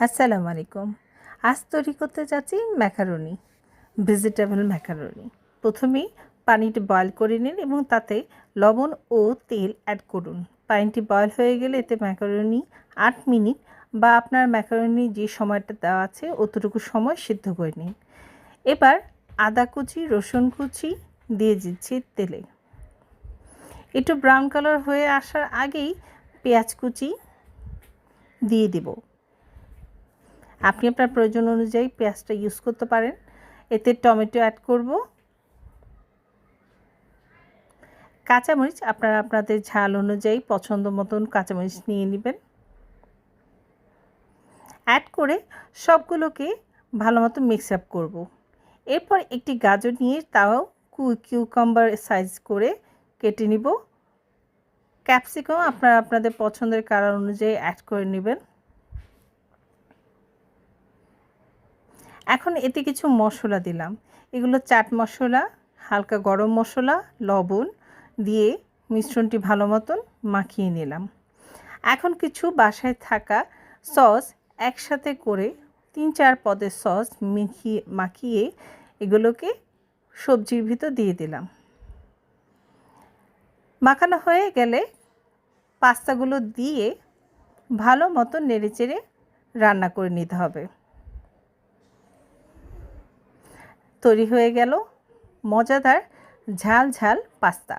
আসসালামু আলাইকুম। আজ তৈরি করতে যাচ্ছি ম্যাকারনি, ভেজিটেবল ম্যাকারনি। প্রথমেই পানিটি বয়েল করে নিন এবং তাতে লবণ ও তেল অ্যাড করুন। পানিটি বয়েল হয়ে গেলে এতে ম্যাকারনি 8 মিনিট বা আপনার ম্যাকারনি যে সময়টা দেওয়া আছে অতটুকু সময় সিদ্ধ করে নিন। এবার আদা কুচি, রসুন কুচি দিয়ে দিচ্ছি তেলে। একটু ব্রাউন কালার হয়ে আসার আগেই পেঁয়াজ কুচি দিয়ে দেব। আপনি আপনার প্রয়োজন অনুযায়ী পেঁয়াজটা ইউজ করতে পারেন। এতে টমেটো অ্যাড করব। কাঁচামরিচ আপনারা আপনাদের ঝাল অনুযায়ী পছন্দ মতন কাঁচামরিচ নিয়ে নেবেন। অ্যাড করে সবগুলোকে ভালো মতো মিক্স আপ করব। এরপর একটি গাজর নিয়ে তাও কিউকাম্বার সাইজ করে কেটে নিব। ক্যাপসিকাম আপনারা আপনাদের পছন্দের কালার অনুযায়ী অ্যাড করে নেবেন। এখন এতে কিছু মশলা দিলাম। এগুলো চাট মশলা, হালকা গরম মশলা, লবণ দিয়ে মিশ্রণটি ভালো মতন মাখিয়ে নিলাম। এখন কিছু বাসায় থাকা সস একসাথে করে 3-4 পদের সস মাখিয়ে এগুলোকে সবজির ভিতর দিয়ে দিলাম। মাখানো হয়ে গেলে পাস্তাগুলো দিয়ে ভালো মতো নেড়েচেড়ে রান্না করে নিতে হবে। তৈরি হয়ে গেল মজাদার ঝাল ঝাল পাস্তা।